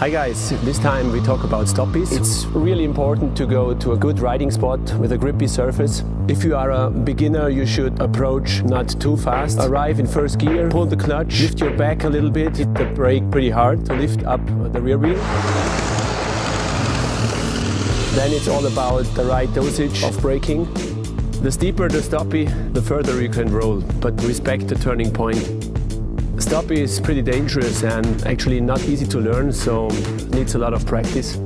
Hi guys, this time we talk about stoppies. It's really important to go to a good riding spot with a grippy surface. If you are a beginner, you should approach not too fast. Arrive in first gear, pull the clutch, lift your back a little bit, hit the brake pretty hard to lift up the rear wheel. Then it's all about the right dosage of braking. The steeper the stoppie, the further you can roll, but respect the turning point. Stoppie is pretty dangerous and actually not easy to learn, so needs a lot of practice.